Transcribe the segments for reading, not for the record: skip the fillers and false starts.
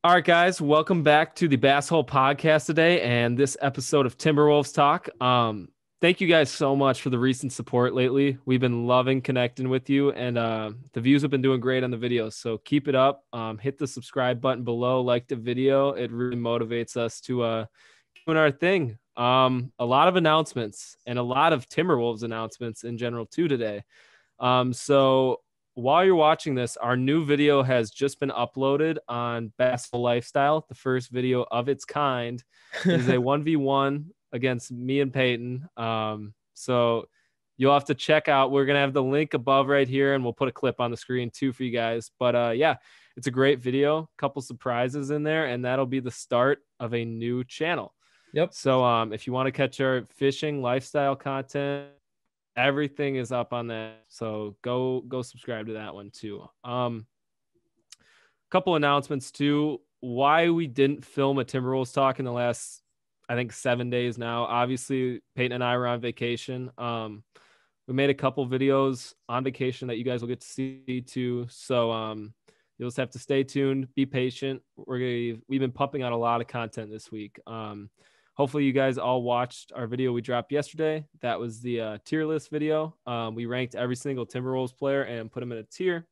All right, guys, welcome back to the Bass Hole Podcast today and this episode of Timberwolves Talk. Thank you guys so much for the recent support lately. We've been loving connecting with you, and the views have been doing great on the videos. So keep it up. Hit the subscribe button below, like the video. It really motivates us to doing our thing. A lot of announcements and a lot of Timberwolves announcements in general too today. So while you're watching this, our new video has just been uploaded on Basketball Lifestyle, the first video of its kind. It is a 1v1 against me and Peyton. So you'll have to check out. We're going to have the link above right here, and we'll put a clip on the screen too for you guys. But yeah, it's a great video, a couple surprises in there, and that'll be the start of a new channel. Yep. So if you want to catch our fishing lifestyle content, everything is up on that. So go subscribe to that one too. Couple announcements too. Why we didn't film a Timberwolves talk in the last, I think, 7 days now. Obviously, Peyton and I were on vacation. We made a couple videos on vacation that you guys will get to see too. So you'll just have to stay tuned, be patient. We've been pumping out a lot of content this week. Hopefully you guys all watched our video we dropped yesterday. That was the tier list video. We ranked every single Timberwolves player and put them in a tier.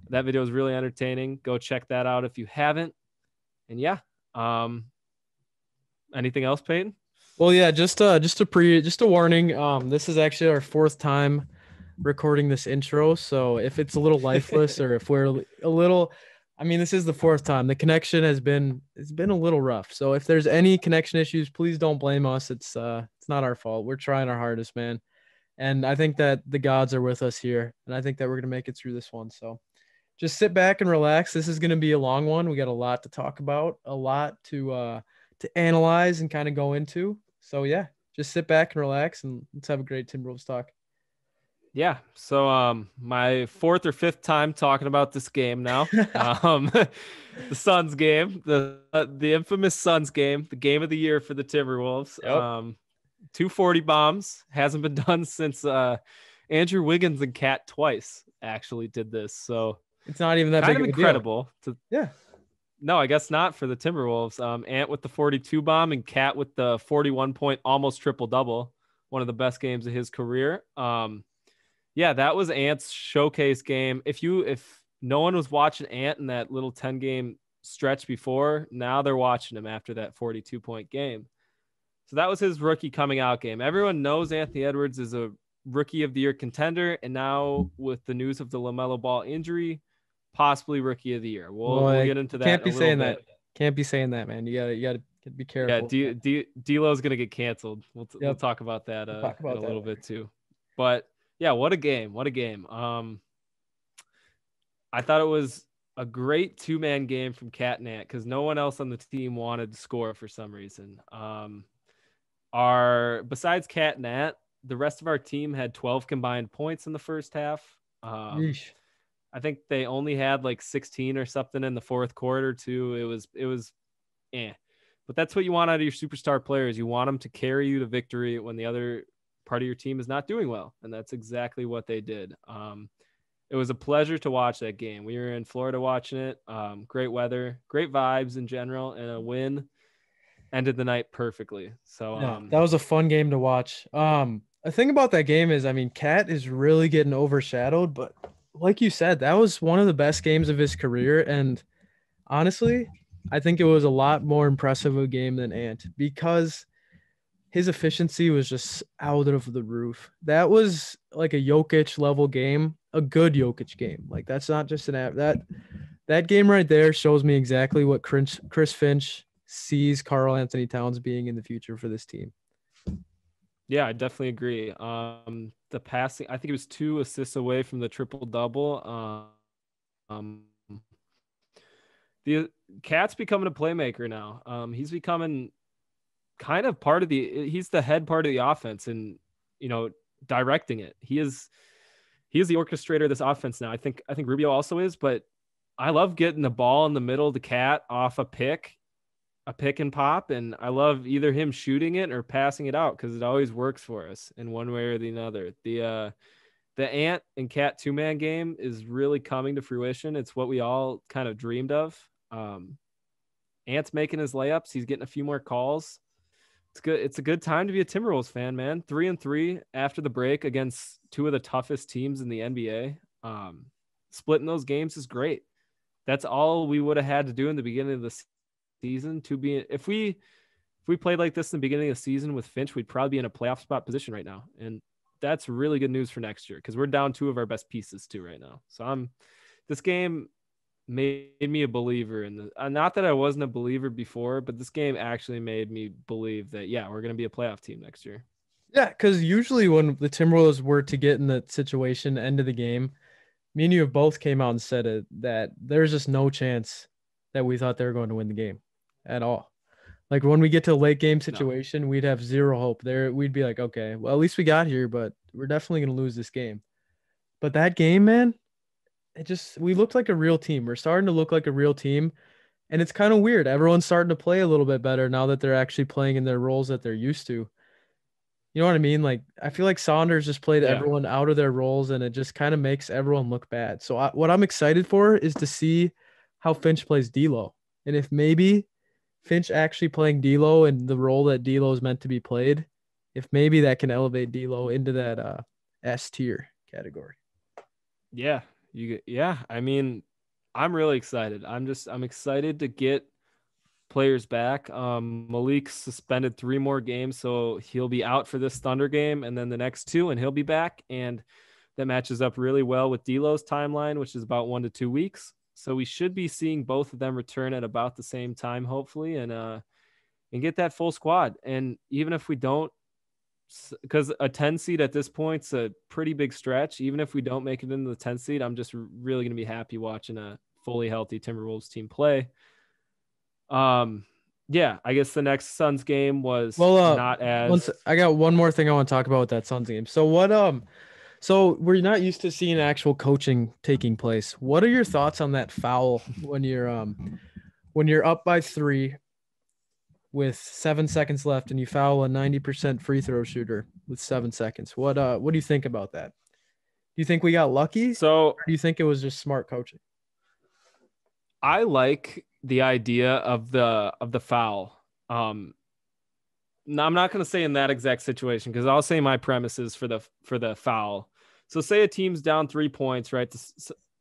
That video is really entertaining. Go check that out if you haven't. And yeah, anything else, Peyton? Well, yeah, just a warning. This is actually our fourth time recording this intro. So if it's a little lifeless or if we're a little, this is the fourth time. The connection it's been a little rough. So if there's any connection issues, please don't blame us. It's not our fault. We're trying our hardest, man. And I think that the gods are with us here. And I think that we're going to make it through this one. So just sit back and relax. This is going to be a long one. We got a lot to talk about, a lot to analyze and kind of go into. So yeah, just sit back and relax and let's have a great Timberwolves talk. Yeah. So my fourth or fifth time talking about this game now. The Suns game, the infamous Suns game, the game of the year for the Timberwolves. Yep. 240 bombs. Hasn't been done since Andrew Wiggins and Cat twice actually did this. So it's not even that kind big of of a incredible. Yeah. No, I guess not for the Timberwolves. Ant with the 42 bomb and Cat with the 41 point almost triple double. One of the best games of his career. Yeah, that was Ant's showcase game. If no one was watching Ant in that little 10-game stretch before, now they're watching him after that 42-point game. So that was his rookie coming out game. Everyone knows Anthony Edwards is a rookie of the year contender, and now with the news of the LaMelo Ball injury, possibly rookie of the year. We'll get into that. Can't be a saying bit. that. Can't be saying that, man. You gotta be careful. Yeah, DLO is gonna get canceled. We'll talk about that in a little bit too. But yeah, what a game. I thought it was a great two-man game from Cat and Ant because no one else on the team wanted to score for some reason. Besides Cat and Ant, the rest of our team had 12 combined points in the first half. I think they only had like 16 or something in the fourth quarter too. It was but that's what you want out of your superstar players. You want them to carry you to victory when the other part of your team is not doing well. And that's exactly what they did. It was a pleasure to watch that game. We were in Florida watching it. Great weather, great vibes in general, and a win ended the night perfectly. So that was a fun game to watch. The thing about that game is, Cat is really getting overshadowed, but like you said, that was one of the best games of his career. And honestly, I think it was a lot more impressive of a game than Ant because his efficiency was just out of the roof. That was like a Jokic level game, a good Jokic game. Like that's not just that game right there shows me exactly what Chris Finch sees Karl Anthony Towns being in the future for this team. Yeah, I definitely agree. The passing, I think it was 2 assists away from the triple double. The Cat's becoming a playmaker now. He's becoming kind of he's the head part of the offense and, directing it. He is the orchestrator of this offense now. I think Rubio also is, but I love getting the ball in the middle of the Cat off a pick a pick and pop, and I love either him shooting it or passing it out because it always works for us in one way or the other. The Ant and Cat 2-man game is really coming to fruition. It's what we all kind of dreamed of. Ant's making his layups. He's getting a few more calls. It's good. It's a good time to be a Timberwolves fan, man. 3-3 after the break against two of the toughest teams in the NBA. Splitting those games is great. That's all we would have had to do in the beginning of the season to be. If we played like this in the beginning of the season with Finch, we'd probably be in a playoff spot position right now. And that's really good news for next year because we're down two of our best pieces too right now. So this game made me a believer in the, not that I wasn't a believer before, but this game actually made me believe that, yeah, we're going to be a playoff team next year. Yeah, because usually when the Timberwolves were to get in that situation, end of the game, me and you have both came out and said it, that there's just no chance that we thought they were going to win the game at all. Like when we get to a late game situation, we'd have zero hope there. We'd be like, okay, well, at least we got here, but we're definitely going to lose this game. But that game, man, we looked like a real team. We're starting to look like a real team. And it's kind of weird. Everyone's starting to play a little bit better now that they're actually playing in their roles that they're used to. You know what I mean? Like, I feel like Saunders just played everyone out of their roles, and it just kind of makes everyone look bad. So what I'm excited for is to see how Finch plays DLO. And if maybe Finch actually playing DLO and the role that DLO is meant to be played, if maybe that can elevate DLO into that S tier category. Yeah. I mean, I'm really excited. I'm excited to get players back. Malik suspended 3 more games, so he'll be out for this Thunder game and then the next 2, and he'll be back. And that matches up really well with D'Lo's timeline, which is about 1 to 2 weeks. So we should be seeing both of them return at about the same time, hopefully, and get that full squad. And even if we don't, because a 10 seed at this point's a pretty big stretch. Even if we don't make it into the 10 seed, I'm just really going to be happy watching a fully healthy Timberwolves team play. Yeah, I guess the next Suns game was not as. I got one more thing I want to talk about with that Suns game. So we're not used to seeing actual coaching taking place. What are your thoughts on that foul when you're up by 3 with 7 seconds left and you foul a 90% free throw shooter with 7 seconds? What do you think about that? Do you think we got lucky? Or do you think it was just smart coaching? I like the idea of the foul. No, I'm not going to say in that exact situation because I'll say my premises for the foul. So say a team's down 3 points, right?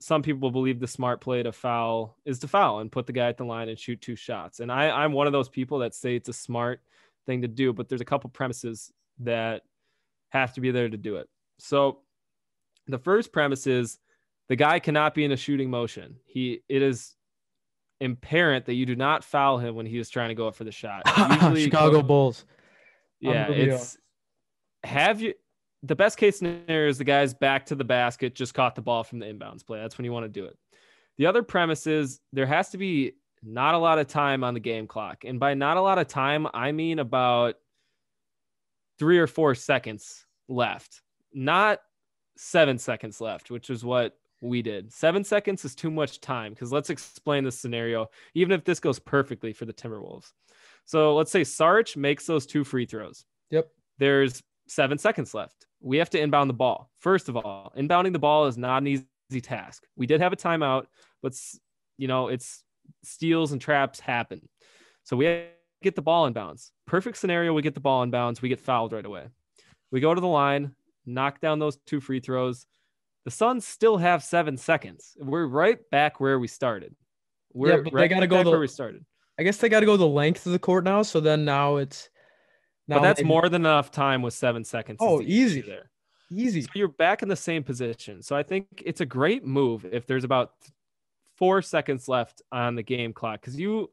Some people believe the smart play to foul is to foul and put the guy at the line and shoot 2 shots. And I'm one of those people that say it's a smart thing to do, but there's a couple premises that have to be there to do it. So the first premise is the guy cannot be in a shooting motion. It is apparent that you do not foul him when he is trying to go up for the shot. Usually Chicago Bulls. Yeah, the best case scenario is the guy's back to the basket, just caught the ball from the inbounds play. That's when you want to do it. The other premise is there has to be not a lot of time on the game clock. And by not a lot of time, I mean about 3 or 4 seconds left, not 7 seconds left, which is what we did. 7 seconds is too much time because let's explain this scenario, even if this goes perfectly for the Timberwolves. So let's say Sarge makes those 2 free throws. Yep. There's 7 seconds left. We have to inbound the ball. First of all, inbounding the ball is not an easy task. We did have a timeout, but it's steals and traps happen. So we have to get the ball in bounds. Perfect scenario, we get the ball in bounds. We get fouled right away. We go to the line, knock down those 2 free throws. The Suns still have 7 seconds. We're right back where we started. But they got to go where we started. I guess they got to go the length of the court now. So then but that's more than enough time with 7 seconds. Oh, easy there. Easy. So you're back in the same position. So I think it's a great move if there's about 4 seconds left on the game clock because you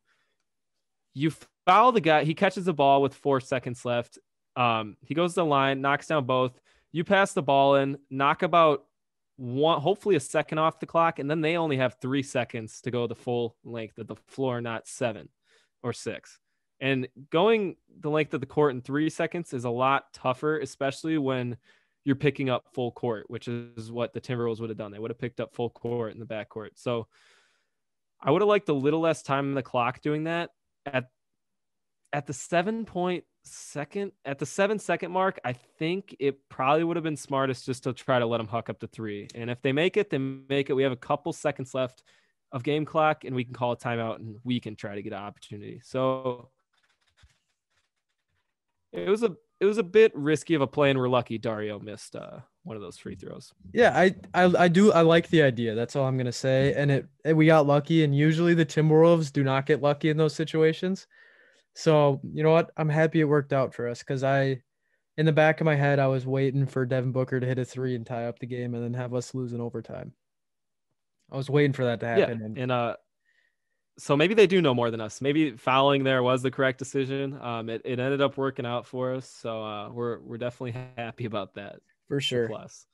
foul the guy. He catches the ball with 4 seconds left. He goes to the line, knocks down both. You pass the ball in, knock about hopefully a second off the clock, and then they only have 3 seconds to go the full length of the floor, not 7 or 6. And going the length of the court in 3 seconds is a lot tougher, especially when you're picking up full court, which is what the Timberwolves would have done. They would have picked up full court in the backcourt. So I would have liked a little less time on the clock doing that. at the 7 second mark, I think it probably would have been smartest just to try to let them huck up to 3. And if they make it, then make it. We have a couple seconds left of game clock, and we can call a timeout, and we can try to get an opportunity. So it was a bit risky of a play, and we're lucky Dario missed one of those free throws. Yeah, I like the idea. That's all I'm gonna say. And we got lucky, and usually the Timberwolves do not get lucky in those situations. So you know what? I'm happy it worked out for us because in the back of my head, I was waiting for Devin Booker to hit a 3 and tie up the game and then have us lose in overtime. I was waiting for that to happen. Yeah, and so maybe they do know more than us. Maybe fouling there was the correct decision. It ended up working out for us, so we're definitely happy about that. For sure. Plus,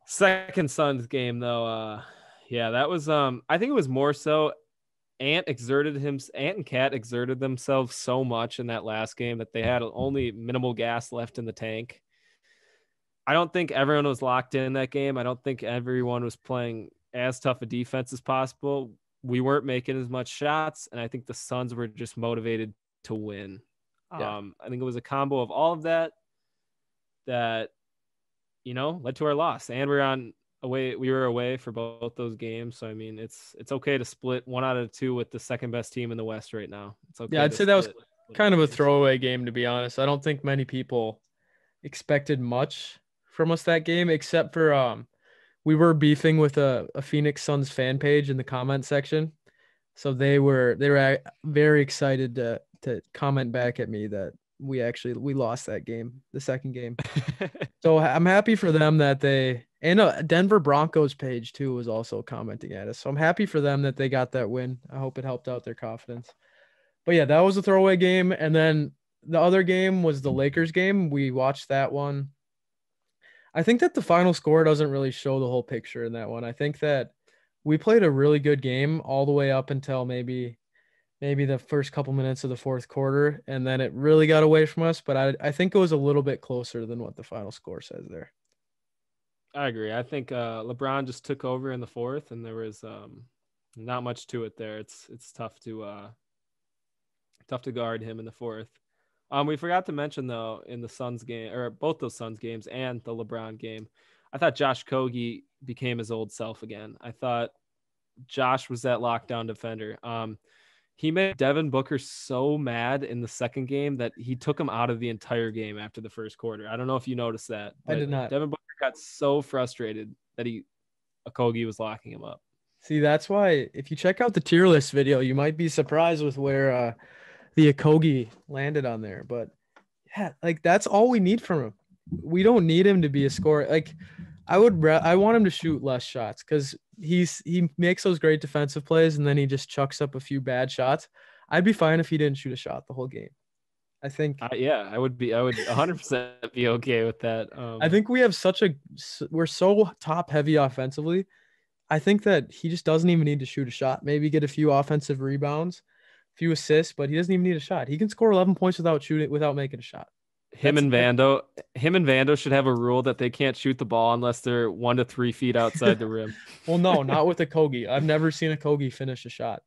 second Suns game though, yeah, that was I think it was more so Ant and Cat exerted themselves so much in that last game that they had only minimal gas left in the tank. I don't think everyone was locked in that game. I don't think everyone was playing as tough a defense as possible. We weren't making as much shots, and I think the Suns were just motivated to win. Yeah. I think it was a combo of all of that led to our loss. And we were away for both those games. So I mean, it's okay to split 1 out of 2 with the second best team in the West right now. It's okay. Yeah, I'd say that was kind of a throwaway game, to be honest. I don't think many people expected much from us that game, except for we were beefing with a Phoenix Suns fan page in the comment section. So they were very excited to comment back at me that we lost that game, the second game. So I'm happy for them that Denver Broncos page too was also commenting at us. So I'm happy for them that they got that win. I hope it helped out their confidence. But yeah, that was a throwaway game. And then the other game was the Lakers game. We watched that one. I think that the final score doesn't really show the whole picture in that one. I think that we played a really good game all the way up until maybe the first couple minutes of the fourth quarter, and then it really got away from us. But I think it was a little bit closer than what the final score says there. I agree. I think LeBron just took over in the fourth, and there was not much to it there. It's tough to guard him in the fourth. We forgot to mention though in the Suns game, or both those Suns games and the LeBron game, I thought Josh Okogie became his old self again. I thought Josh was that lockdown defender. He made Devin Booker so mad in the second game that he took him out of the entire game after the first quarter. I don't know if you noticed that. I did not. Devin Booker got so frustrated that Okogie was locking him up. See, that's why if you check out the tier list video, you might be surprised with where the Okogie landed on there. But yeah, like that's all we need from him. We don't need him to be a scorer. Like I want him to shoot less shots because he makes those great defensive plays and then he just chucks up a few bad shots. I'd be fine if he didn't shoot a shot the whole game. I think. I would 100% be okay with that. I think we have we're so top heavy offensively. I think that he just doesn't even need to shoot a shot. Maybe get a few offensive rebounds, a few assists, but he doesn't even need a shot. He can score 11 points without making a shot. Him and Vando should have a rule that they can't shoot the ball unless they're 1 to 3 feet outside the rim. Well, no, not with Okogie. I've never seen Okogie finish a shot.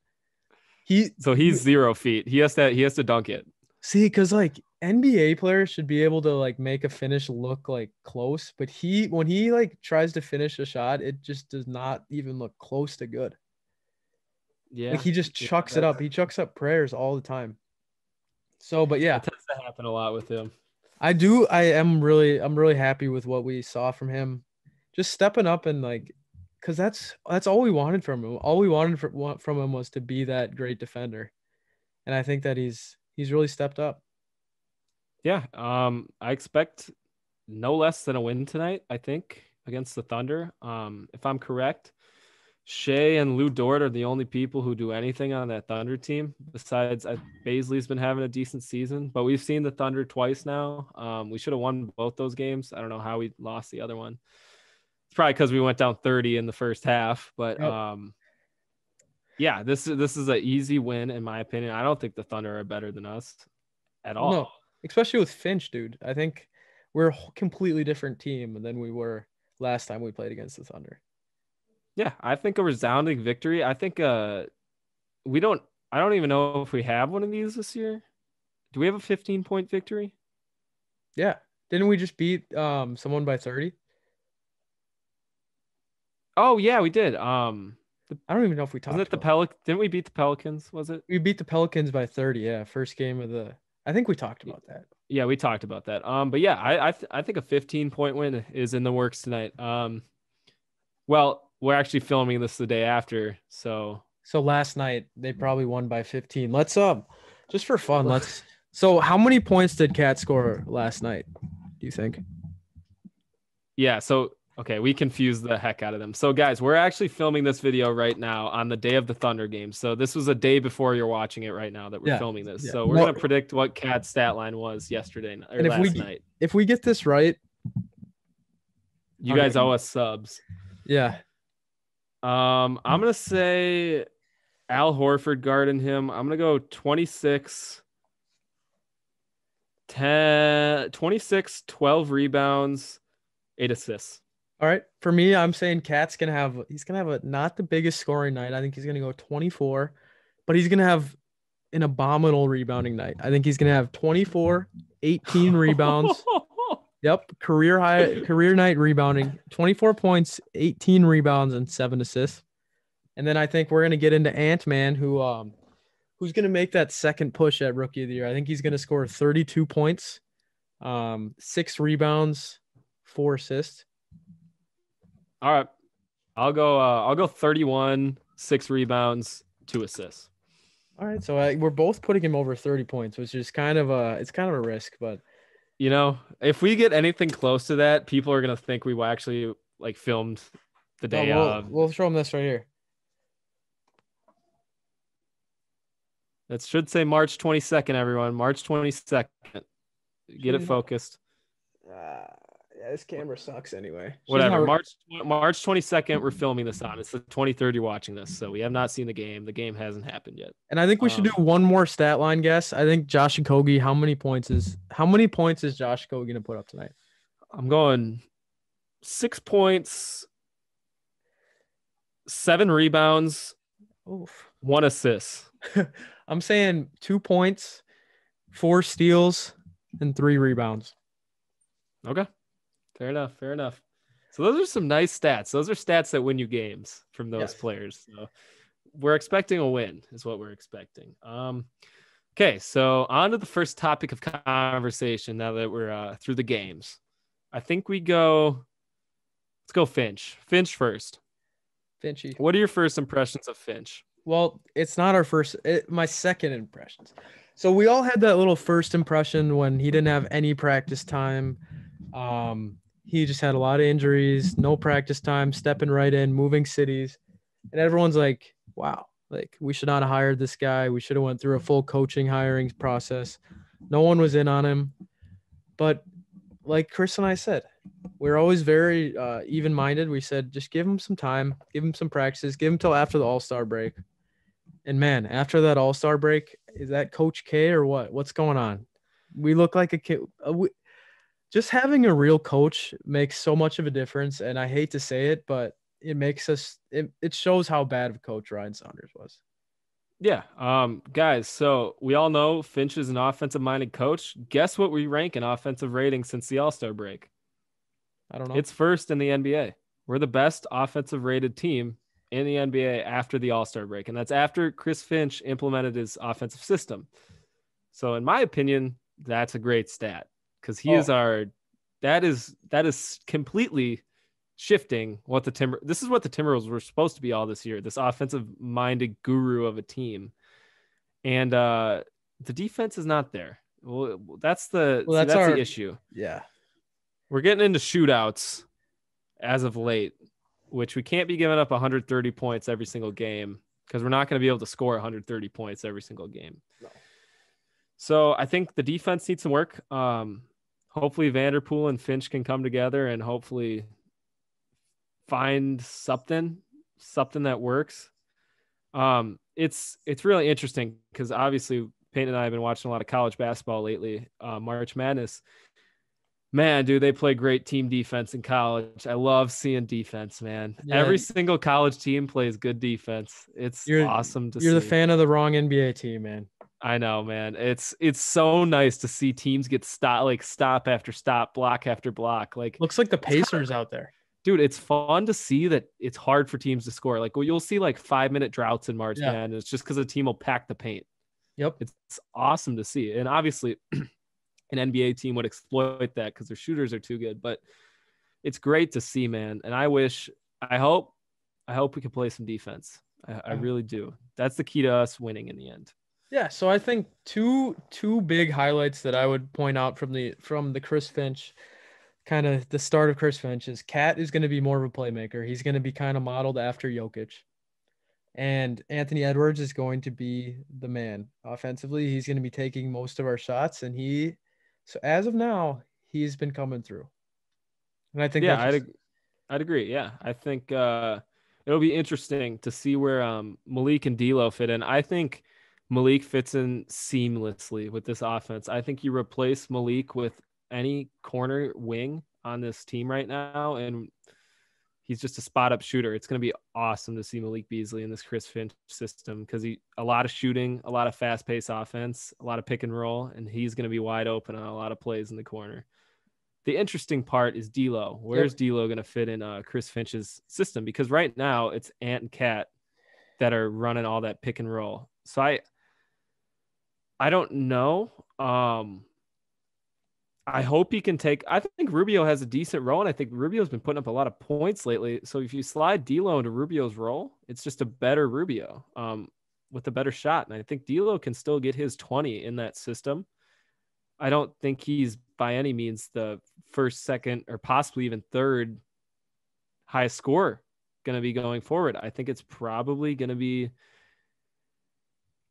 He's 0 feet. He has to dunk it. See, because like NBA players should be able to like make a finish look like close, but when he like tries to finish a shot, it just does not even look close to good. Yeah, like he just chucks it up. He chucks up prayers all the time. So, but yeah, it tends to happen a lot with him. I'm really happy with what we saw from him, just stepping up and like, because that's all we wanted from him. All we wanted from him was to be that great defender, and I think that he's really stepped up. Yeah, I expect no less than a win tonight. I think against the Thunder. If I'm correct, Shea and Lou Dort are the only people who do anything on that Thunder team. Besides, Baisley's been having a decent season, but we've seen the Thunder twice now. We should have won both those games. I don't know how we lost the other one. It's probably because we went down 30 in the first half. But yeah, this is an easy win in my opinion. I don't think the Thunder are better than us at all. No, especially with Finch, dude. I think we're a completely different team than we were last time we played against the Thunder. Yeah, I think a resounding victory. I think we don't I don't even know if we have one of these this year. Do we have a 15-point victory? Yeah. Didn't we just beat someone by 30? Oh yeah, we did. I don't even know if we Wasn't talked it the about it. Didn't we beat the Pelicans? Was it? We beat the Pelicans by 30. Yeah, first game of the. I think we talked about that. Yeah, we talked about that. But yeah, I think a 15-point win is in the works tonight. Well, we're actually filming this the day after, so So last night they probably won by 15. Let's just for fun, let's. So how many points did Cat score last night? Do you think? yeah. So okay, we confused the heck out of them. So guys, we're actually filming this video right now on the day of the Thunder game. So this was a day before you're watching it right now that we're Yeah. filming this. Yeah. So we're gonna predict what Cat's stat line was yesterday or And last night. if we get this right, You guys owe us subs. Yeah. I'm gonna say Al Horford guarding him. I'm gonna go 26, 10, 26, 12 rebounds, 8 assists. All right. For me, I'm saying Cat's gonna have a not the biggest scoring night. I think he's gonna go 24, but he's gonna have an abominable rebounding night. I think he's gonna have 24, 18 rebounds. Yep, career night rebounding, 24 points, 18 rebounds, and 7 assists. And then I think we're gonna get into Ant-Man, who's gonna make that second push at Rookie of the Year. I think he's gonna score 32 points, 6 rebounds, 4 assists. All right. I'll go 31, 6 rebounds, 2 assists. All right, so we're both putting him over 30 points, which is kind of a risk, but you know, if we get anything close to that, people are gonna think we actually like filmed the day of. We'll show him this right here. That should say March 22nd, everyone. March 22nd. Get it focused. Yeah, this camera sucks anyway. Whatever. March 22nd, we're filming this on. It's the 23rd you're watching this, so we have not seen the game. The game hasn't happened yet. And I think we should do one more stat line guess. I think Josh Okogie, how many points is Josh Okogie gonna put up tonight? I'm going 6 points, 7 rebounds, Oof. 1 assist. I'm saying 2 points, 4 steals, and 3 rebounds. Okay. Fair enough. So those are some nice stats. Those are stats that win you games from those players. So we're expecting a win is what we're expecting. Okay, so on to the first topic of conversation now that we're through the games. I think let's go Finch. Finch first. Finchy. What are your first impressions of Finch? Well, it's not our my second impressions. So we all had that little first impression when he didn't have any practice time. He just had a lot of injuries, no practice time, stepping right in, moving cities. And everyone's like, wow, like we should not have hired this guy. We should have went through a full coaching hiring process. No one was in on him. But like Chris and I said, we're always very even-minded. We said, just give him some time, give him some practices, give him till after the All-Star break. And man, after that All-Star break, is that Coach K or what? What's going on? We look like a kid. Just having a real coach makes so much of a difference. And I hate to say it, but it makes us, it shows how bad of a coach Ryan Saunders was. Yeah. Guys, so we all know Finch is an offensive minded coach. Guess what we rank in offensive rating since the All-Star break? I don't know. It's first in the NBA. We're the best offensive rated team in the NBA after the All-Star break. And that's after Chris Finch implemented his offensive system. So in my opinion, that's a great stat. Because that is completely shifting what this is what the Timberwolves were supposed to be all this year, this offensive minded guru of a team. And the defense is not there. Well, that's the issue. Yeah. We're getting into shootouts as of late, which we can't be giving up 130 points every single game because we're not going to be able to score 130 points every single game. No. So I think the defense needs some work. Hopefully Vanderpool and Finch can come together and hopefully find something that works. It's really interesting because obviously Peyton and I have been watching a lot of college basketball lately, March Madness. Man, dude, they play great team defense in college. I love seeing defense, man. Yeah, Every single college team plays good defense. It's you're awesome to you're the see. fan of the wrong NBA team, man. I know, man. It's so nice to see teams get stop after stop, block after block. Like Looks like the it's kind of, Pacers out there. dude, it's fun to see that it's hard for teams to score. Like, well, you'll see like 5-minute droughts in March, Yeah. man. It's just because the team will pack the paint. Yep. It's awesome to see. And obviously an NBA team would exploit that because their shooters are too good. But it's great to see, man. And I hope we can play some defense. I really do. That's the key to us winning in the end. Yeah, so I think two big highlights that I would point out from the Chris Finch, kind of the start of Chris Finch, is Cat is going to be more of a playmaker. He's going to be kind of modeled after Jokic. And Anthony Edwards is going to be the man offensively. He's going to be taking most of our shots, and so as of now, he's been coming through. And I think Yeah, that's I'd agree. Yeah, I think it'll be interesting to see where Malik and DLO fit in. I think Malik fits in seamlessly with this offense. I think you replace Malik with any corner wing on this team right now, and he's just a spot up shooter. It's going to be awesome to see Malik Beasley in this Chris Finch system because a lot of shooting, a lot of fast paced offense, a lot of pick and roll, and he's going to be wide open on a lot of plays in the corner. The interesting part is D'Lo. Where's D'Lo going to fit in Chris Finch's system? Because right now it's Ant and Cat that are running all that pick and roll. So I don't know. I hope he can take. I think Rubio has a decent role, and I think Rubio's been putting up a lot of points lately. So if you slide D'Lo into Rubio's role, it's just a better Rubio with a better shot. And I think D'Lo can still get his 20 in that system. I don't think he's by any means the first, second, or possibly even third highest scorer going to be going forward. I think it's probably going to be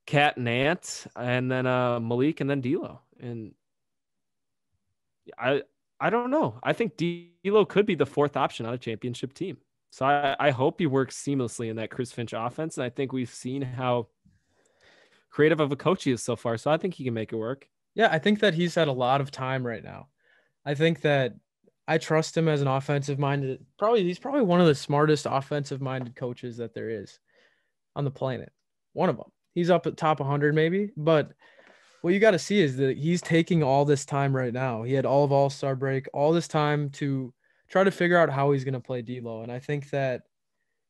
Cat and Ant, and then Malik, and then D'Lo. And I don't know. I think D'Lo could be the fourth option on a championship team. So I hope he works seamlessly in that Chris Finch offense. And I think we've seen how creative of a coach he is so far. So I think he can make it work. Yeah, I think that he's had a lot of time right now. I think that I trust him as an offensive minded. He's probably one of the smartest offensive minded coaches that there is on the planet. One of them. He's up at top 100 maybe, but what you got to see is that he's taking all this time right now. He had all of All-Star break, all this time to try to figure out how he's going to play D'Lo. And I think that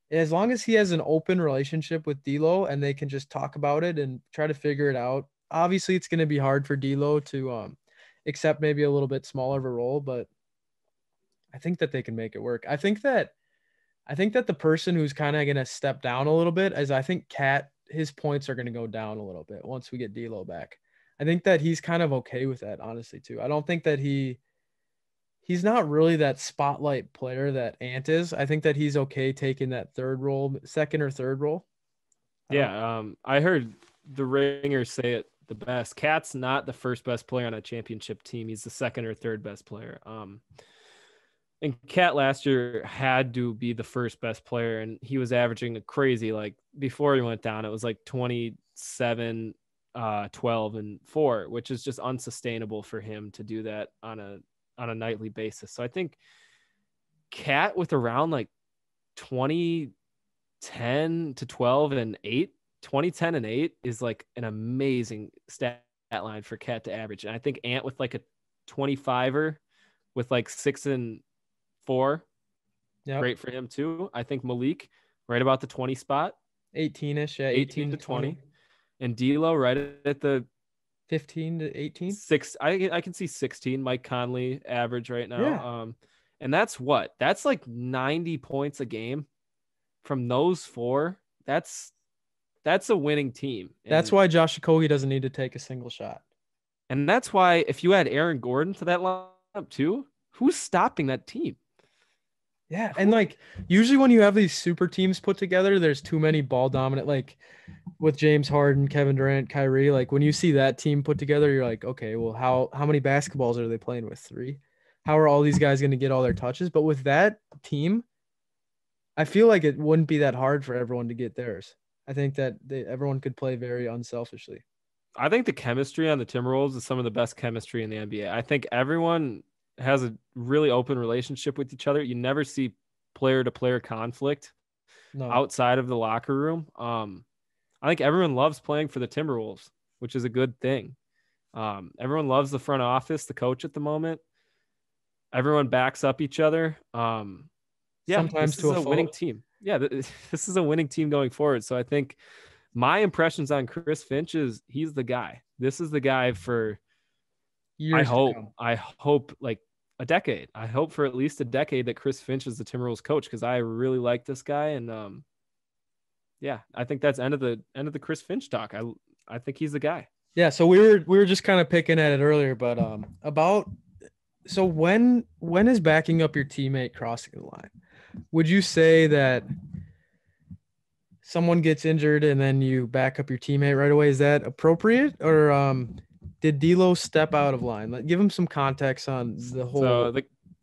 as long as he has an open relationship with D'Lo and they can just talk about it and try to figure it out, obviously it's going to be hard for D'Lo to accept maybe a little bit smaller of a role, but I think that they can make it work. I think that the person who's kind of going to step down a little bit is I think Cat, his points are going to go down a little bit once we get D'Lo back. I think that he's kind of okay with that, honestly, too. I don't think that he's not really that spotlight player that Ant is. I think that he's okay taking that second or third role. Yeah, I heard the Ringer say it the best. Cat's not the first best player on a championship team. He's the second or third best player. And Cat last year had to be the first best player, and he was averaging a crazy, like before he went down, it was like 27, 12 and 4, which is just unsustainable for him to do that on a nightly basis. So I think Cat with around like 20, 10 to 12 and 8, 20, 10 and 8 is like an amazing stat line for Cat to average. And I think Ant with like a 25er with like 6 and 4, great for him too. I think Malik right about the 20 spot, 18ish, yeah, 18 to 20. And D'Lo right at the 15 to 18. 6. I can see 16. Mike Conley average right now. Yeah. And that's like 90 points a game from those 4. That's a winning team. That's why Josh Okogie doesn't need to take a single shot. And that's why if you add Aaron Gordon to that lineup too, who's stopping that team? Yeah, and like usually when you have these super teams put together, there's too many ball dominant, like with James Harden, Kevin Durant, Kyrie. Like when you see that team put together, you're like, okay, well, how many basketballs are they playing with? 3? How are all these guys going to get all their touches? But with that team, I feel like it wouldn't be that hard for everyone to get theirs. I think that everyone could play very unselfishly. I think the chemistry on the Timberwolves is some of the best chemistry in the NBA. I think everyone has a really open relationship with each other. You never see player to player conflict No. outside of the locker room. I think everyone loves playing for the Timberwolves, which is a good thing. Everyone loves the front office, the coach at the moment. Everyone backs up each other. Yeah, Sometimes this to is a a winning fault. team. Yeah, this is a winning team going forward. So I think my impressions on Chris Finch is he's the guy. This is the guy for Years to come. I hope like a decade. I hope for at least a decade that Chris Finch is the Timberwolves coach because I really like this guy and yeah, I think that's end of the Chris Finch talk. I think he's the guy. Yeah, so we were just kind of picking at it earlier, but about so when is backing up your teammate crossing the line? Would you say that someone gets injured and then you back up your teammate right away? Is that appropriate, or did DLO step out of line? Give him some context on the whole So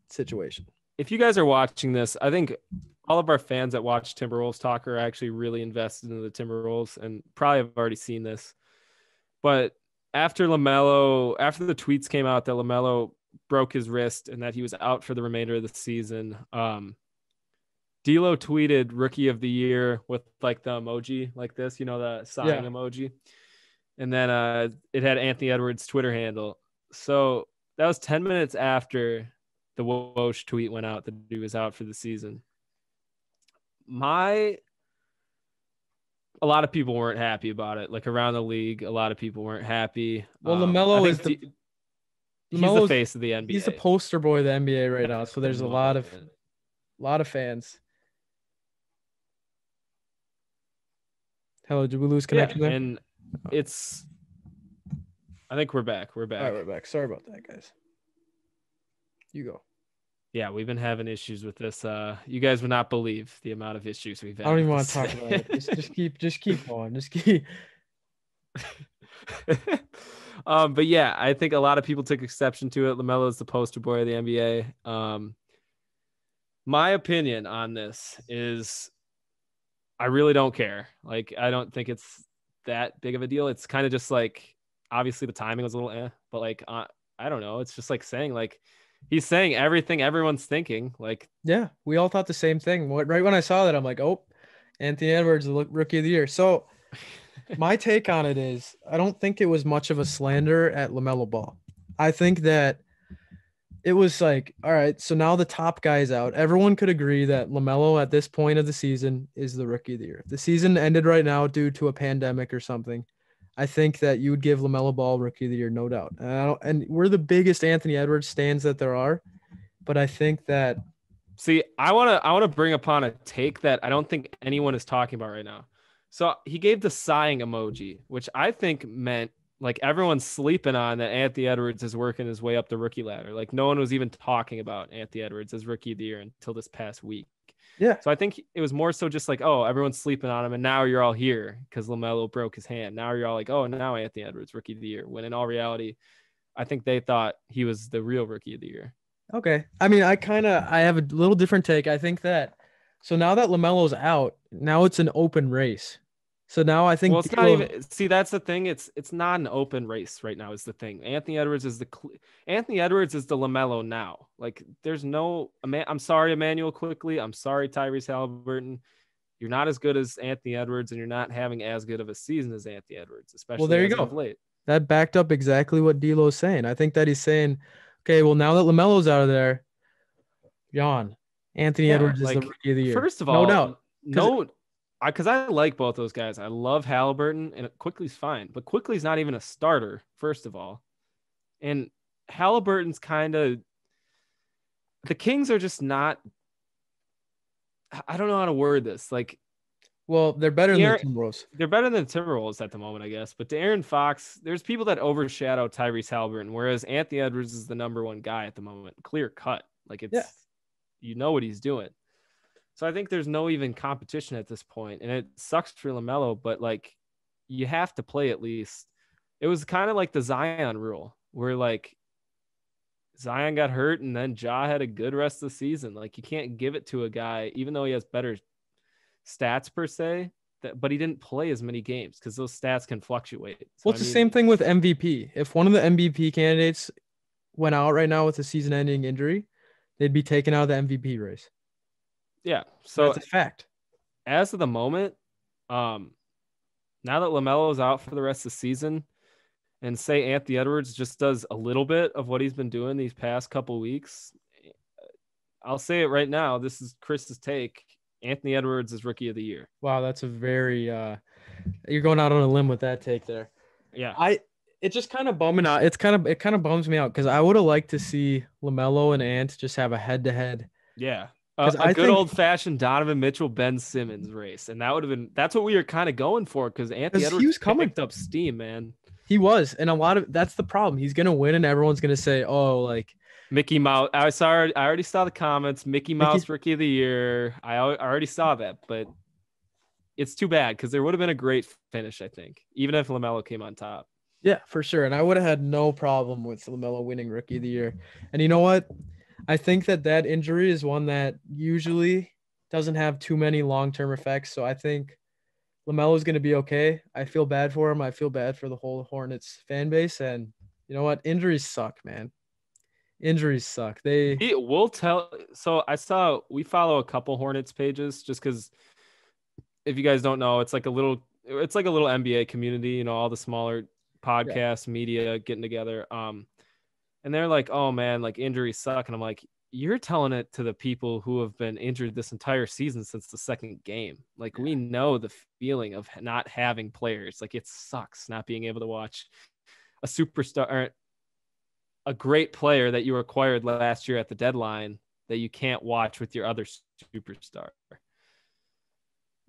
situation. if you guys are watching this, I think all of our fans that watch Timberwolves talk are actually really invested in the Timberwolves and probably have already seen this. But after the tweets came out that LaMelo broke his wrist and that he was out for the remainder of the season, DLO tweeted Rookie of the Year with like the emoji like this, the sighing emoji. And then it had Anthony Edwards' Twitter handle. So that was 10 minutes after the Woj tweet went out that he was out for the season. A lot of people weren't happy about it. Like around the league, a lot of people weren't happy. Well, I LaMelo think is he's the face of the NBA. He's the poster boy of the NBA right now. So there's a lot of fans. Hello, did we lose connection there? And I think we're back. We're back. All right, we're back. Sorry about that, guys. You go. Yeah, we've been having issues with this. You guys would not believe the amount of issues we've had. I don't even want to talk about it. Just keep going. Just keep. But yeah, I think a lot of people took exception to it. LaMelo is the poster boy of the NBA. My opinion on this is I really don't care. Like, I don't think it's that big of a deal. It's kind of just like, obviously the timing was a little but like, I don't know. It's just like saying like, he's saying everything everyone's thinking. Like, yeah, we all thought the same thing. Right when I saw that, I'm like, oh, Anthony Edwards, the Rookie of the Year. So my take on it is I don't think it was much of a slander at LaMelo Ball. I think that it was like, all right, so now the top guy's out. Everyone could agree that LaMelo at this point of the season is the Rookie of the Year. If the season ended right now due to a pandemic or something, I think that you would give LaMelo Ball Rookie of the Year, no doubt. And we're the biggest Anthony Edwards stands that there are, but I think that. See, I want to bring upon a take that I don't think anyone is talking about right now. So he gave the sighing emoji, which I think meant like everyone's sleeping on that Anthony Edwards is working his way up the rookie ladder. Like no one was even talking about Anthony Edwards as Rookie of the Year until this past week. Yeah. So I think it was more so just like, oh, everyone's sleeping on him, and now you're all here because LaMelo broke his hand. Now you're all like, oh, now Anthony Edwards Rookie of the Year. When in all reality, I think they thought he was the real Rookie of the Year. Okay. I mean, I have a little different take. I think that so now that LaMelo's out, now it's an open race. So now I think it's not even. See, that's the thing. It's not an open race right now. Is the thing. Anthony Edwards is the LaMelo now. Like, there's no. I'm sorry, Emmanuel Quickly. I'm sorry, Tyrese Halliburton. You're not as good as Anthony Edwards, and you're not having as good of a season as Anthony Edwards, especially there you go. Late. That backed up exactly what D'Lo's saying. I think that he's saying, okay, well, now that LaMelo's out of there, Anthony Edwards is the Rookie of the Year. First of all, no doubt. Because I like both those guys. I love Halliburton, and Quickly's fine, but Quickly's not even a starter, first of all. And Halliburton's kind of – the Kings are just not – I don't know how to word this. Like, well, they're better than the Timberwolves. They're better than the Timberwolves at the moment, I guess. But De'Aaron Fox, there's people that overshadow Tyrese Halliburton, whereas Anthony Edwards is the number one guy at the moment. Clear cut. Like, you know what he's doing. So I think there's no even competition at this point, and it sucks for LaMelo, but like you have to play at least. It was kind of like the Zion rule where like Zion got hurt and then Ja had a good rest of the season. Like you can't give it to a guy, even though he has better stats per se, but he didn't play as many games because those stats can fluctuate. So, well, it's the same thing with MVP. If one of the MVP candidates went out right now with a season-ending injury, they'd be taken out of the MVP race. Yeah. That's So a fact. as of the moment, now that LaMelo's out for the rest of the season, and say Anthony Edwards just does a little bit of what he's been doing these past couple weeks, I'll say it right now. This is Chris's take. Anthony Edwards is rookie of the year. Wow, that's a very you're going out on a limb with that take there. Yeah. It's just kind of bumming out. It kind of bums me out because I would have liked to see LaMelo and Ant just have a head-to-head. Yeah. Because A I good think old fashioned Donovan Mitchell, Ben Simmons race. And that would have been, that's what we were kind of going for because Anthony he Edwards was coming. picked up steam, man. He was, and that's the problem. He's gonna win, and everyone's gonna say, "Oh, like Mickey Mouse." I already saw the comments. Mickey Mouse rookie of the year. I already saw that, but it's too bad because there would have been a great finish, I think, even if LaMelo came on top. Yeah, for sure. And I would have had no problem with LaMelo winning rookie of the year. And you know what? I think that injury is one that usually doesn't have too many long-term effects. So I think LaMelo is going to be okay. I feel bad for him. I feel bad for the whole Hornets fan base. And you know what? Injuries suck, man. Injuries suck. We'll tell. So we follow a couple Hornets pages just because if you guys don't know, it's like a little NBA community, all the smaller podcasts, media getting together. And they're like, oh man, like injuries suck. And I'm like, you're telling it to the people who have been injured this entire season since the second game. Like we know the feeling of not having players. Like it sucks not being able to watch a superstar or a great player that you acquired last year at the deadline that you can't watch with your other superstar.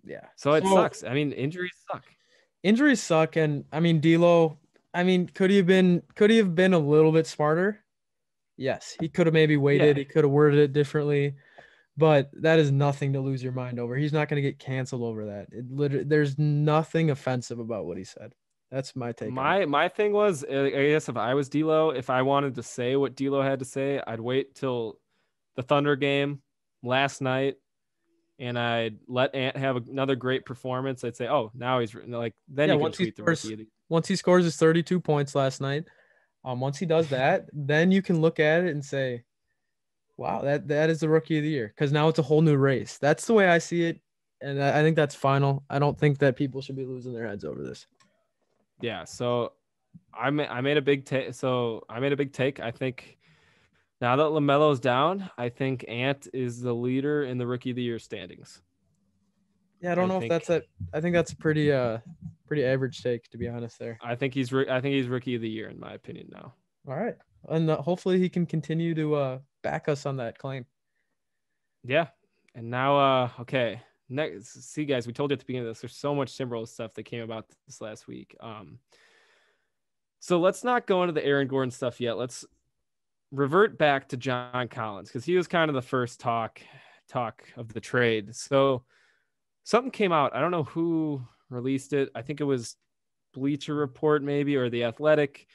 Yeah. So it sucks. I mean, injuries suck. Injuries suck. And I mean, DLO, could he have been a little bit smarter? Yes. He could have maybe waited. He could have worded it differently, but that is nothing to lose your mind over. He's not going to get canceled over that. There's nothing offensive about what he said. That's my take. My thing was, I guess if I was DLO, if I wanted to say what DLO had to say, I'd wait till the Thunder game last night and I'd let Ant have another great performance. I'd say, oh, now he's like, then you can tweet the rookie. Once he scores his 32 points last night, once he does that, then you can look at it and say, wow, that is the rookie of the year. Because now it's a whole new race. That's the way I see it. And I think that's final. I don't think that people should be losing their heads over this. Yeah. So I made a big take. I think now that LaMelo's down, I think Ant is the leader in the rookie of the year standings. Yeah, I don't know if that's I think that's a pretty average take, to be honest there. I think he's rookie of the year in my opinion now. All right. And hopefully he can continue to back us on that claim. Yeah. And now okay. Next, see guys, we told you at the beginning of this, there's so much Timberwolves stuff that came about this last week. So let's not go into the Aaron Gordon stuff yet. Let's revert back to John Collins because he was kind of the first talk of the trade. So something came out. I don't know who released it. I think it was Bleacher Report maybe or The Athletic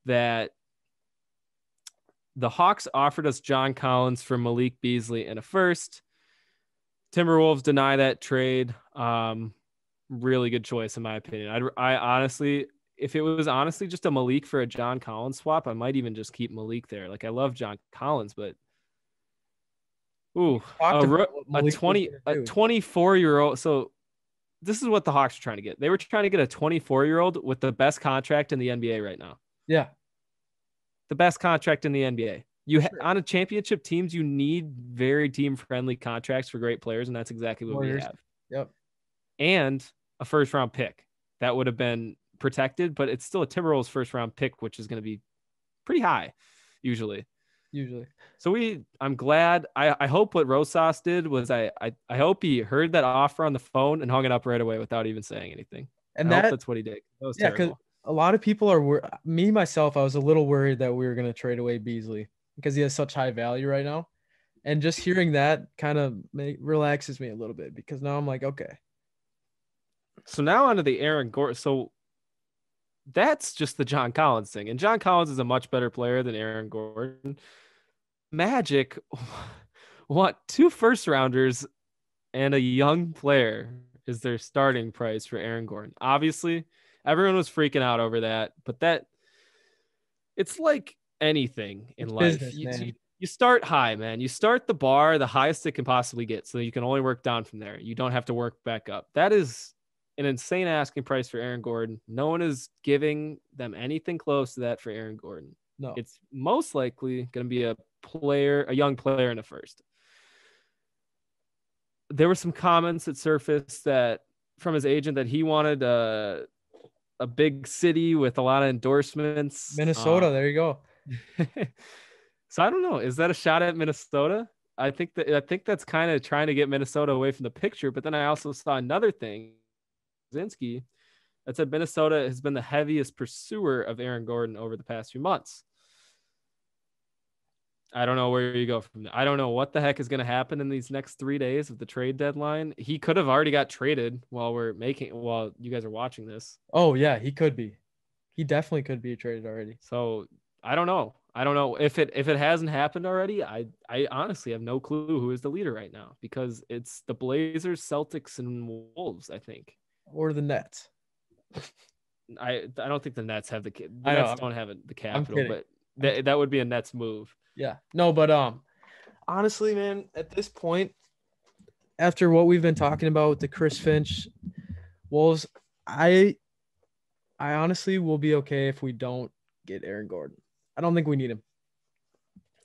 that the Hawks offered us John Collins for Malik Beasley and a first. Timberwolves deny that trade. Really good choice in my opinion. I honestly, if it was honestly just a Malik for a John Collins swap, I might even just keep Malik there. Like I love John Collins, but a 24-year-old. So this is what the Hawks are trying to get. They were trying to get a 24-year-old with the best contract in the NBA right now. Yeah. The best contract in the NBA. On a championship teams, you need very team-friendly contracts for great players, and that's exactly what we have. Yep. And a first-round pick. That would have been protected, but it's still a Timberwolves first-round pick, which is going to be pretty high, usually. So I'm glad. I hope what Rosas did was I hope he heard that offer on the phone and hung it up right away without even saying anything. And I hope that's what he did. That was terrible. Because a lot of people are myself, I was a little worried that we were going to trade away Beasley because he has such high value right now. And just hearing that kind of relaxes me a little bit because now I'm like, okay. So now onto the Aaron Gordon. So that's just the John Collins thing. And John Collins is a much better player than Aaron Gordon. Magic want 2 first-rounders and a young player is their starting price for Aaron Gordon. Obviously, everyone was freaking out over that, but it's like anything in It's life, business, man. you start high, man. You start the bar the highest it can possibly get, so you can only work down from there. You don't have to work back up. That is an insane asking price for Aaron Gordon. No one is giving them anything close to that for Aaron Gordon. No. It's most likely going to be a young player in the first. There were some comments that surfaced that from his agent that he wanted a big city with a lot of endorsements. Minnesota, there you go. So I don't know. Is that a shot at Minnesota? I think that's kind of trying to get Minnesota away from the picture. But then I also saw another thing, Zinski, that said Minnesota has been the heaviest pursuer of Aaron Gordon over the past few months. I don't know where you go from there. I don't know what the heck is going to happen in these next 3 days of the trade deadline. He could have already got traded while you guys are watching this. Oh yeah, he could be. He definitely could be traded already. So I don't know. I don't know if it hasn't happened already. I honestly have no clue who is the leader right now because it's the Blazers, Celtics, and Wolves, I think. Or the Nets. I don't think the Nets have the I know, Nets don't have the capital, but that would be a Nets move. Yeah. No, but honestly, man, at this point, after what we've been talking about with the Chris Finch Wolves, I honestly will be okay if we don't get Aaron Gordon. I don't think we need him.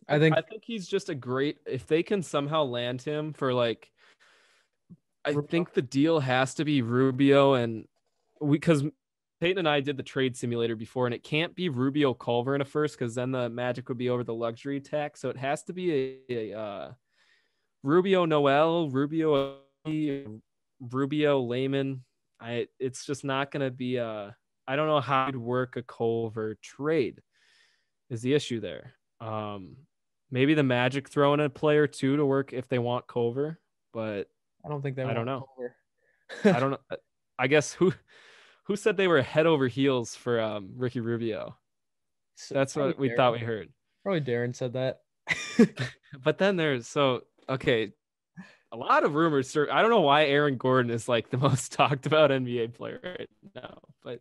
I think he's just a great, if they can somehow land him for like, I think the deal has to be Rubio because Peyton and I did the trade simulator before, and it can't be Rubio Culver in a first because then the Magic would be over the luxury tax. So it has to be a Rubio Noel, Rubio Layman. It's just not going to be I don't know how you'd work a Culver trade is the issue there. Maybe the Magic throw in a player too to work if they want Culver, but I don't think they want Culver. I don't know. I guess who said they were head over heels for Ricky Rubio? That's what we thought we heard. Probably Darren said that. But then okay, a lot of rumors. I don't know why Aaron Gordon is like the most talked about NBA player right now, but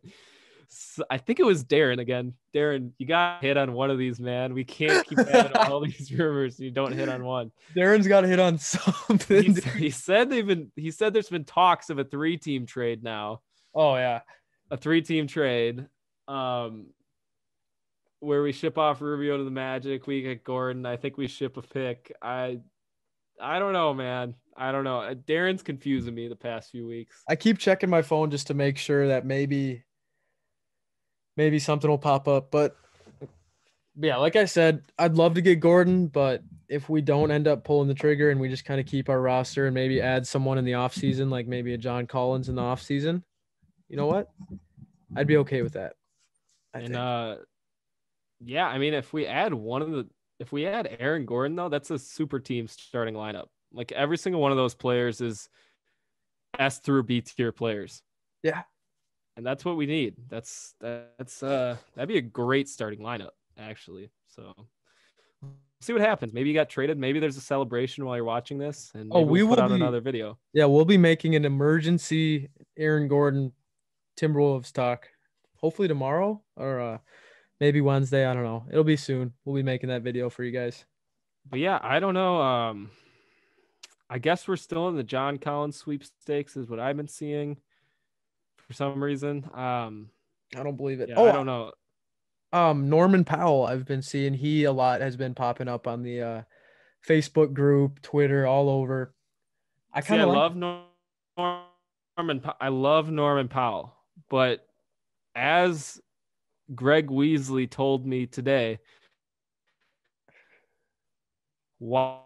I think it was Darren again. Darren, you got to hit on one of these, man. We can't keep having all these rumors and you don't hit on one. Darren's got to hit on something. He said there's been talks of a 3-team trade now. Oh yeah. A 3-team trade where we ship off Rubio to the Magic. We get Gordon. I think we ship a pick. I don't know, man. I don't know. Darren's confusing me the past few weeks. I keep checking my phone just to make sure that maybe something will pop up. But yeah, like I said, I'd love to get Gordon, but if we don't end up pulling the trigger and we just kind of keep our roster and maybe add someone in the offseason, like maybe a John Collins in the offseason, you know what? I'd be okay with that. Yeah, I mean, if we add Aaron Gordon, though, that's a super team starting lineup. Like every single one of those players is S through B tier players. Yeah. And that's what we need. That'd be a great starting lineup, actually. So see what happens. Maybe you got traded. Maybe there's a celebration while you're watching this, and we'll put out another video. Yeah, we'll be making an emergency Aaron Gordon Timberwolves talk. Hopefully tomorrow or maybe Wednesday. I don't know. It'll be soon. We'll be making that video for you guys. But yeah, I don't know. I guess we're still in the John Collins sweepstakes, is what I've been seeing. For some reason, I don't believe it. Yeah, I don't know. Norman Powell, I've been seeing a lot has been popping up on the Facebook group, Twitter, all over. I love Norman. I love Norman Powell, but as Greg Weasley told me today, why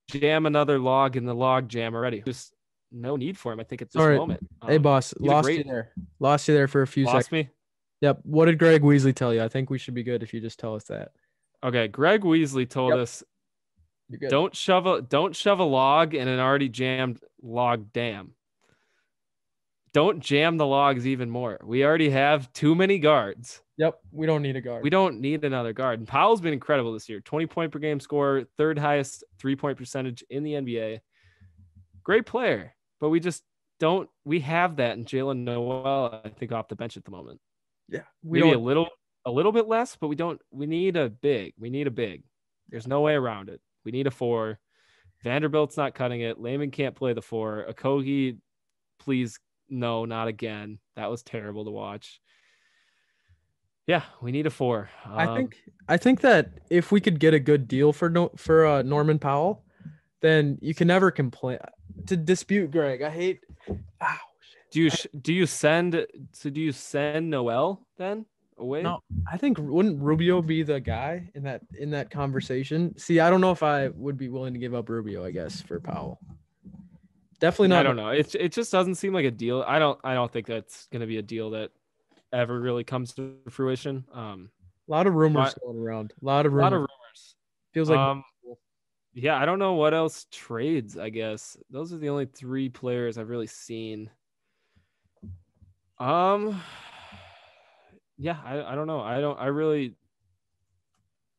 jam another log in the log jam already? Just no need for him, I think, at this moment. Hey, boss, lost you there for a few seconds. Lost me? Yep. What did Greg Weasley tell you? I think we should be good if you just tell us that. Okay, Greg Weasley told us, don't shove a log in an already jammed log dam. Don't jam the logs even more. We already have too many guards. Yep, we don't need a guard. We don't need another guard. And Powell's been incredible this year. 20 point per game scorer, third highest 3-point percentage in the NBA. Great player, but we just don't. We have that in Jalen Noel, I think, off the bench at the moment. Yeah, maybe a little a little bit less, but we need a big. We need a big. There's no way around it. We need a 4. Vanderbilt's not cutting it. Layman can't play the 4. Okogie, please, no, not again. That was terrible to watch. Yeah, we need a 4. I think that if we could get a good deal for Norman Powell, then you can never complain. To dispute Greg, I hate. Ow, do you send Noel then away? no, I think wouldn't Rubio be the guy in that conversation? See, I don't know if I would be willing to give up Rubio, I guess, for Powell. Definitely not. I don't know. It just doesn't seem like a deal. I don't think that's going to be a deal that ever really comes to fruition. A lot of rumors going around. A lot of rumors. Feels like yeah, I don't know what else trades, I guess. Those are the only 3 players I've really seen. Yeah, I don't know.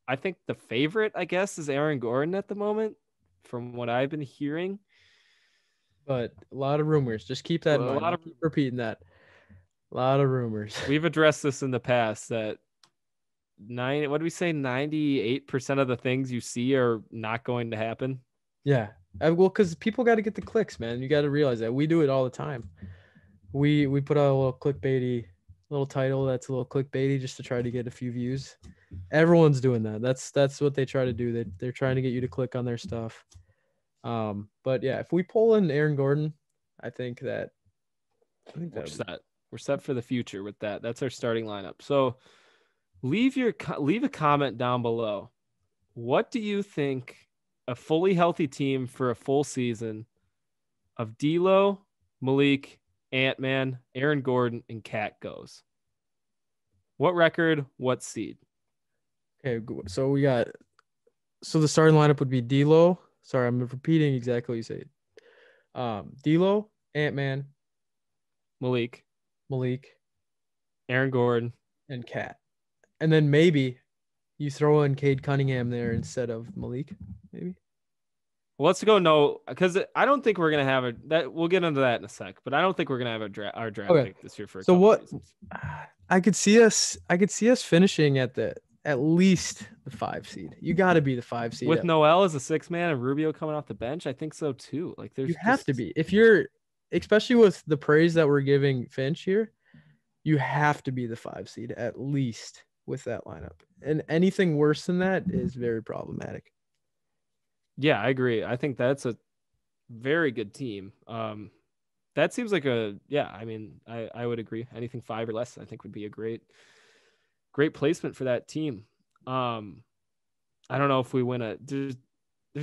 I think the favorite, I guess, is Aaron Gordon at the moment, from what I've been hearing. But a lot of rumors. Just keep that in mind. Keep repeating that. A lot of rumors. We've addressed this in the past that 98% of the things you see are not going to happen. Yeah. Well, because people got to get the clicks, man. You got to realize that. We do it all the time. We put out a little clickbaity little title that's a little clickbaity just to try to get a few views. Everyone's doing that. That's what they try to do. They're trying to get you to click on their stuff. But yeah, if we pull in Aaron Gordon, I think we're set for the future with that. That's our starting lineup. So leave a comment down below. What do you think a fully healthy team for a full season of DLO, Malik, Ant-Man, Aaron Gordon, and Cat goes? What record? What seed? Okay, so the starting lineup would be DLO. Sorry, I'm repeating exactly what you said. DLO, Ant-Man, Malik, Aaron Gordon, and Cat. And then maybe you throw in Cade Cunningham there instead of Malik, maybe. Well, let's go no, because I don't think we're gonna have that. We'll get into that in a sec, but I don't think we're gonna have our draft pick this year for a couple reasons. I could see us finishing at least the 5 seed. You got to be the 5 seed with Noel as a 6 man and Rubio coming off the bench. I think so too. Like you have to be, if you're, especially with the praise that we're giving Finch here, you have to be the 5 seed at least with that lineup, and anything worse than that is very problematic. Yeah, I agree. I think that's a very good team. That seems like I would agree. Anything 5 or less, I think would be a great placement for that team. I don't know if we win there's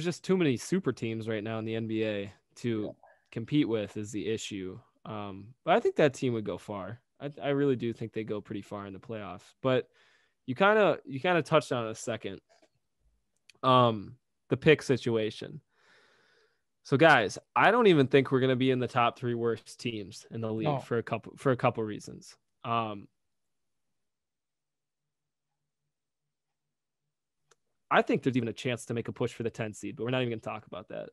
just too many super teams right now in the NBA to compete with is the issue. But I think that team would go far. I really do think they go pretty far in the playoffs, but you kind of touched on it a second. The pick situation. So guys, I don't even think we're going to be in the top 3 worst teams in the league for a couple reasons. I think there's even a chance to make a push for the 10 seed, but we're not even going to talk about that.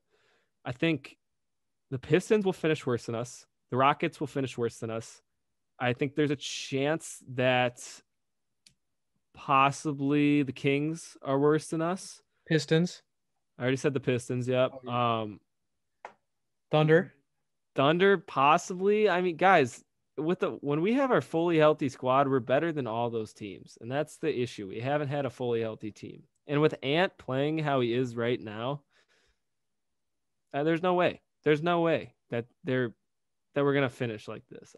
I think the Pistons will finish worse than us. The Rockets will finish worse than us. I think there's a chance that possibly the Kings are worse than us. Pistons. I already said the Pistons. Yep. Thunder, possibly. I mean, guys, when we have our fully healthy squad, we're better than all those teams, and that's the issue. We haven't had a fully healthy team, and with Ant playing how he is right now, there's no way that we're gonna finish like this.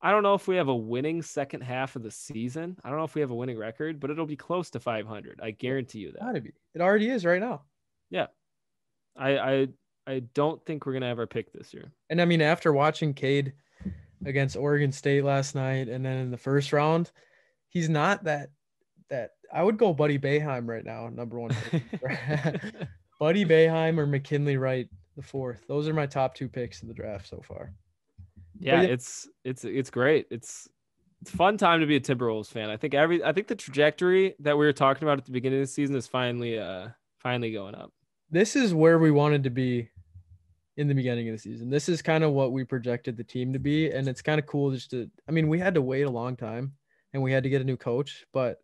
I don't know if we have a winning second half of the season. I don't know if we have a winning record, but it'll be close to 500. I guarantee you that. It already is right now. Yeah. I don't think we're going to have our pick this year. And I mean, after watching Cade against Oregon State last night and then in the first round, he's not that I would go Buddy Boeheim right now, number 1 pick. Buddy Boeheim or McKinley Wright, the 4th. Those are my top 2 picks in the draft so far. Yeah, it's great. It's a fun time to be a Timberwolves fan. I think the trajectory that we were talking about at the beginning of the season is finally going up. This is where we wanted to be in the beginning of the season. This is kind of what we projected the team to be, and it's kind of cool we had to wait a long time and we had to get a new coach, but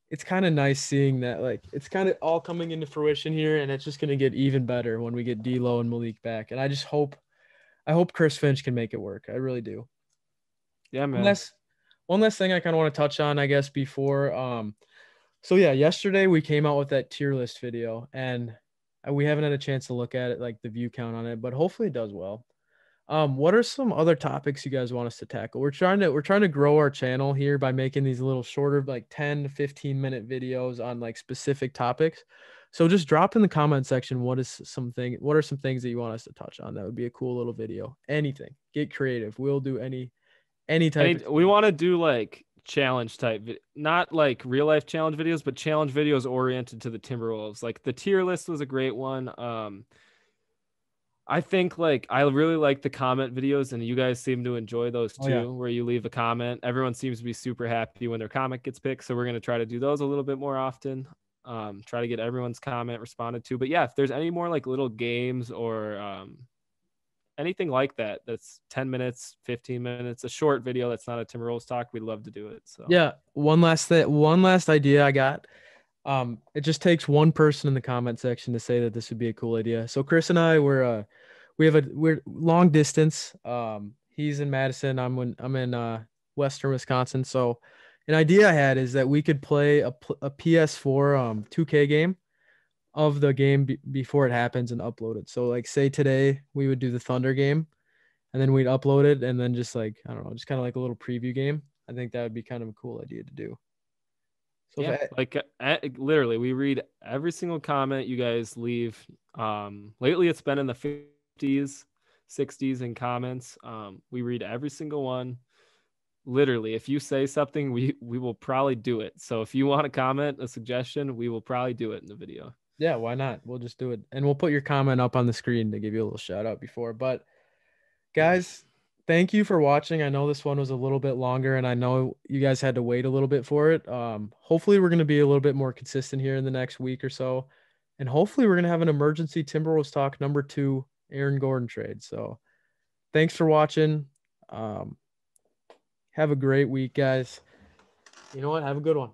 it's kind of nice seeing that like it's kind of all coming into fruition here, and it's just going to get even better when we get DLO and Malik back. And I hope Chris Finch can make it work. I really do. Yeah, One man. last one last thing I kind of want to touch on, I guess, before so yeah, yesterday we came out with that tier list video, and we haven't had a chance to look at it, like the view count on it, but hopefully it does well. What are some other topics you guys want us to tackle? We're trying to grow our channel here by making these little shorter, like 10 to 15-minute videos on like specific topics. So just drop in the comment section what are some things that you want us to touch on. That would be a cool little video. Anything. Get creative. We'll do any type of We want to do like challenge type, not like real life challenge videos, but challenge videos oriented to the Timberwolves. Like the tier list was a great one. I think like I really like the comment videos, and you guys seem to enjoy those Oh yeah. too, where you leave a comment. Everyone seems to be super happy when their comment gets picked. So we're gonna try to do those a little bit more often. Try to get everyone's comment responded to. But yeah, if there's any more like little games or anything like that, that's 10 minutes, 15 minutes, a short video that's not a Timberwolves talk, we'd love to do it. So Yeah. One last idea I got. It just takes one person in the comment section to say that this would be a cool idea. So Chris and I we're long distance. He's in Madison. I'm in Western Wisconsin. So an idea I had is that we could play a PS4 2K game of the game before it happens and upload it. So like say today we would do the Thunder game and then we'd upload it and then just like I don't know, just kind of like a little preview game. I think that would be kind of a cool idea to do. So yeah, like literally, we read every single comment you guys leave. Lately, it's been in the 50s, 60s in comments. We read every single one. Literally, if you say something, we will probably do it. So if you want to comment a suggestion, we will probably do it in the video. yeah, why not? We'll just do it. And we'll put your comment up on the screen to give you a little shout out before. But Yeah. guys, thank you for watching. I know this one was a little bit longer and I know you guys had to wait a little bit for it. Hopefully we're going to be a little bit more consistent here in the next week or so. And hopefully we're going to have an emergency Timberwolves talk #2 Aaron Gordon trade. So thanks for watching. Have a great week, guys. You know what? Have a good one.